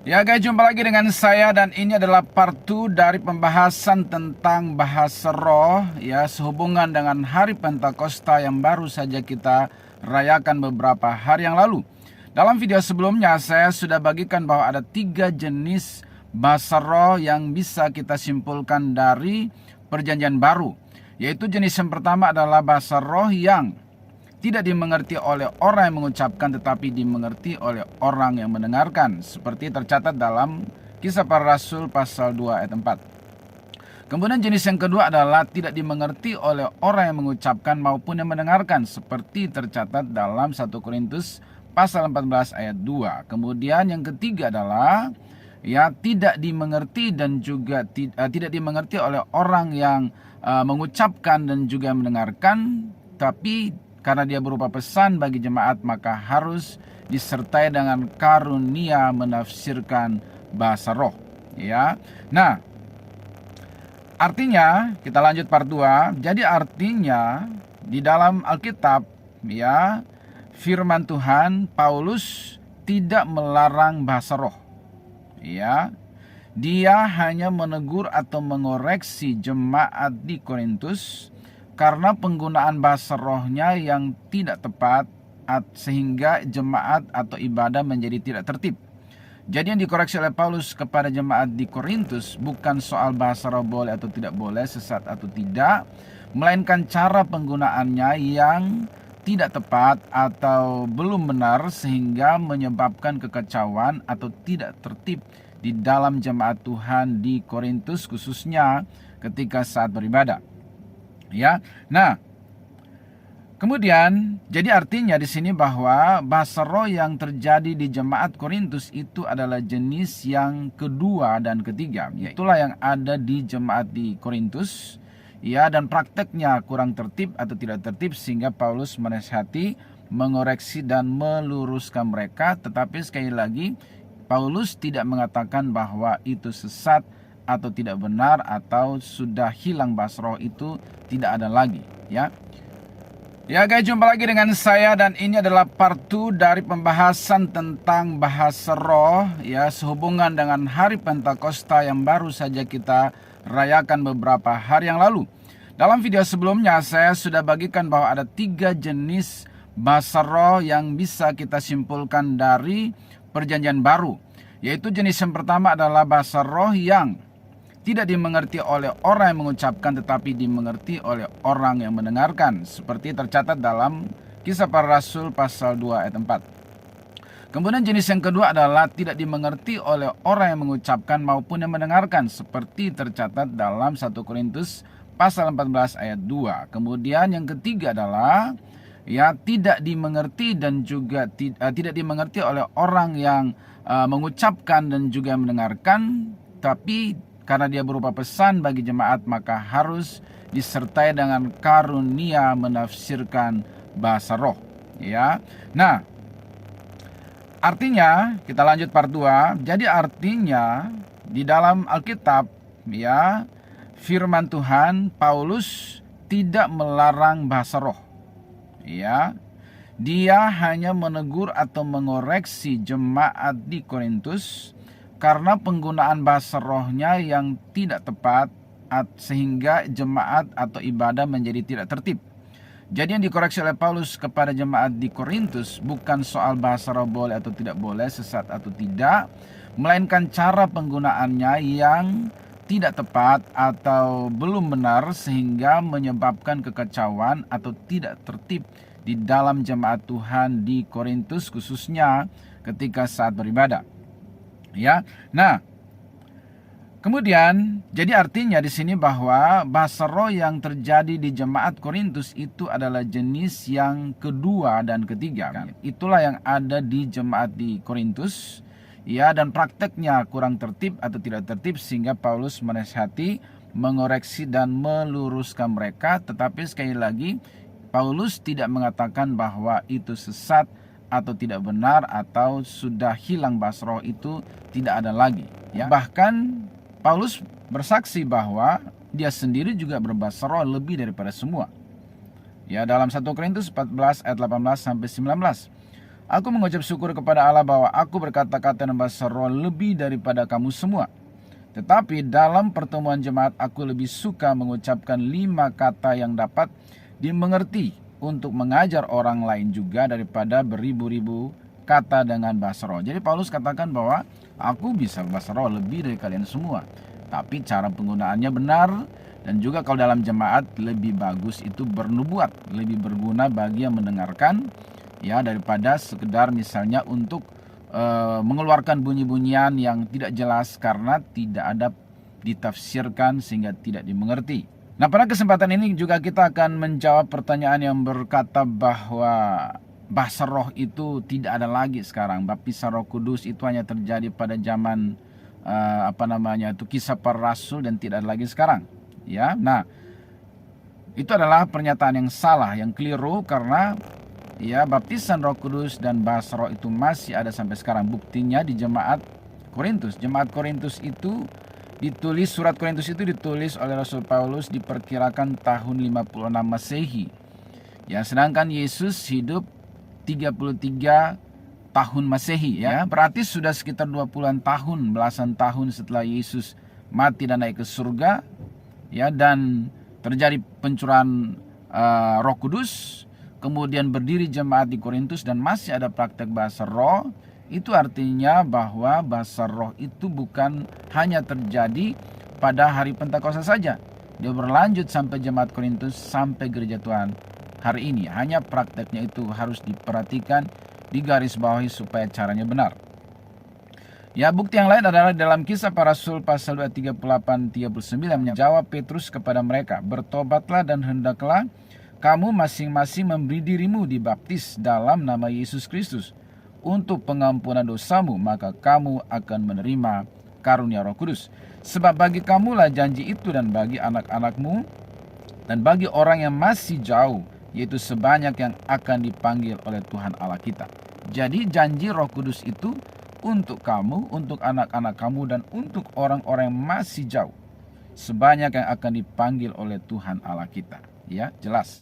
Ya guys, jumpa lagi dengan saya dan ini adalah part 2 dari pembahasan tentang bahasa roh ya, sehubungan dengan hari Pentakosta yang baru saja kita rayakan beberapa hari yang lalu. Dalam video sebelumnya saya sudah bagikan bahwa ada 3 jenis bahasa roh yang bisa kita simpulkan dari perjanjian baru. Yaitu jenis yang pertama adalah bahasa roh yang tidak dimengerti oleh orang yang mengucapkan tetapi dimengerti oleh orang yang mendengarkan, seperti tercatat dalam Kisah Para Rasul pasal 2 ayat 4. Kemudian jenis yang kedua adalah tidak dimengerti oleh orang yang mengucapkan maupun yang mendengarkan, seperti tercatat dalam 1 Korintus pasal 14 ayat 2. Kemudian yang ketiga adalah tidak dimengerti dan juga tidak dimengerti oleh orang yang mengucapkan dan juga mendengarkan, tapi karena dia berupa pesan bagi jemaat, maka harus disertai dengan karunia menafsirkan bahasa roh. Ya. Nah, artinya kita lanjut part 2. Jadi artinya di dalam Alkitab ya, firman Tuhan, Paulus tidak melarang bahasa roh. Ya. Dia hanya menegur atau mengoreksi jemaat di Korintus karena penggunaan bahasa rohnya yang tidak tepat, sehingga jemaat atau ibadah menjadi tidak tertib. Jadi yang dikoreksi oleh Paulus kepada jemaat di Korintus bukan soal bahasa roh boleh atau tidak boleh, sesat atau tidak, melainkan cara penggunaannya yang tidak tepat atau belum benar, sehingga menyebabkan kekacauan atau tidak tertib di dalam jemaat Tuhan di Korintus, khususnya ketika saat beribadah. Ya. Nah, kemudian jadi artinya di sini bahwa bahasa roh yang terjadi di jemaat Korintus itu adalah jenis yang kedua dan ketiga. Itulah yang ada di jemaat di Korintus. Ya, dan prakteknya kurang tertib atau tidak tertib, sehingga Paulus menasihati, mengoreksi dan meluruskan mereka. Tetapi sekali lagi, Paulus tidak mengatakan bahwa itu sesat atau tidak benar atau sudah hilang bahasa roh itu tidak ada lagi. Ya guys, jumpa lagi dengan saya dan ini adalah part 2 dari pembahasan tentang bahasa roh ya, sehubungan dengan hari Pentakosta yang baru saja kita rayakan beberapa hari yang lalu. Dalam video sebelumnya saya sudah bagikan bahwa ada 3 jenis bahasa roh yang bisa kita simpulkan dari perjanjian baru. Yaitu jenis yang pertama adalah bahasa roh yang tidak dimengerti oleh orang yang mengucapkan tetapi dimengerti oleh orang yang mendengarkan, seperti tercatat dalam Kisah Para Rasul pasal 2 ayat 4. Kemudian jenis yang kedua adalah tidak dimengerti oleh orang yang mengucapkan maupun yang mendengarkan, seperti tercatat dalam 1 Korintus pasal 14 ayat 2. Kemudian yang ketiga adalah tidak dimengerti dan juga tidak dimengerti oleh orang yang mengucapkan dan juga mendengarkan, tapi karena dia berupa pesan bagi jemaat, maka harus disertai dengan karunia menafsirkan bahasa roh. Ya. Nah, artinya kita lanjut part 2. Jadi artinya di dalam Alkitab ya, firman Tuhan, Paulus tidak melarang bahasa roh. Ya. Dia hanya menegur atau mengoreksi jemaat di Korintus karena penggunaan bahasa rohnya yang tidak tepat, sehingga jemaat atau ibadah menjadi tidak tertib. Jadi yang dikoreksi oleh Paulus kepada jemaat di Korintus bukan soal bahasa roh boleh atau tidak boleh, sesat atau tidak, melainkan cara penggunaannya yang tidak tepat atau belum benar, sehingga menyebabkan kekacauan atau tidak tertib di dalam jemaat Tuhan di Korintus, khususnya ketika saat beribadah. Ya. Nah, kemudian jadi artinya di sini bahwa bahasa roh yang terjadi di jemaat Korintus itu adalah jenis yang kedua dan ketiga. Itulah yang ada di jemaat di Korintus. Ya, dan prakteknya kurang tertib atau tidak tertib, sehingga Paulus menasihati, mengoreksi dan meluruskan mereka. Tetapi sekali lagi, Paulus tidak mengatakan bahwa itu sesat atau tidak benar atau sudah hilang bahasa roh itu tidak ada lagi. Ya. Bahkan Paulus bersaksi bahwa dia sendiri juga berbahasa roh lebih daripada semua. Ya, dalam 1 Korintus 14 ayat 18 sampai 19. Aku mengucap syukur kepada Allah bahwa aku berkata-kata dalam bahasa roh lebih daripada kamu semua. Tetapi dalam pertemuan jemaat aku lebih suka mengucapkan 5 kata yang dapat dimengerti untuk mengajar orang lain juga daripada beribu-ribu kata dengan bahasa roh. Jadi Paulus katakan bahwa aku bisa bahasa roh lebih dari kalian semua. Tapi cara penggunaannya benar, dan juga kalau dalam jemaat lebih bagus itu bernubuat, lebih berguna bagi yang mendengarkan ya daripada sekedar misalnya untuk mengeluarkan bunyi-bunyian yang tidak jelas karena tidak ada ditafsirkan sehingga tidak dimengerti. Nah, pada kesempatan ini juga kita akan menjawab pertanyaan yang berkata bahwa bahasa roh itu tidak ada lagi sekarang. Baptisan Roh Kudus itu hanya terjadi pada zaman Kisah Para Rasul dan tidak ada lagi sekarang. Ya, nah itu adalah pernyataan yang salah, yang keliru karena ya baptisan Roh Kudus dan bahasa roh itu masih ada sampai sekarang. Buktinya di jemaat Korintus. Jemaat Korintus itu ditulis, surat Korintus itu ditulis oleh Rasul Paulus diperkirakan tahun 56 Masehi. Ya, sedangkan Yesus hidup 33 tahun Masehi ya. Berarti sudah sekitar 20-an tahun, belasan tahun setelah Yesus mati dan naik ke surga ya, dan terjadi pencurahan Roh Kudus. Kemudian berdiri jemaat di Korintus dan masih ada praktek bahasa roh. Itu artinya bahwa bahasa roh itu bukan hanya terjadi pada hari Pentakosta saja. Dia berlanjut sampai jemaat Korintus, sampai gereja Tuhan hari ini. Hanya prakteknya itu harus diperhatikan, digarisbawahi supaya caranya benar. Ya, bukti yang lain adalah dalam Kisah Para Rasul pasal 238-39 menjawab Petrus kepada mereka, bertobatlah dan hendaklah kamu masing-masing memberi dirimu dibaptis dalam nama Yesus Kristus untuk pengampunan dosamu, maka kamu akan menerima karunia Roh Kudus. Sebab bagi kamulah janji itu dan bagi anak-anakmu dan bagi orang yang masih jauh, yaitu sebanyak yang akan dipanggil oleh Tuhan Allah kita. Jadi janji Roh Kudus itu untuk kamu, untuk anak-anak kamu, dan untuk orang-orang yang masih jauh, sebanyak yang akan dipanggil oleh Tuhan Allah kita. Ya, jelas.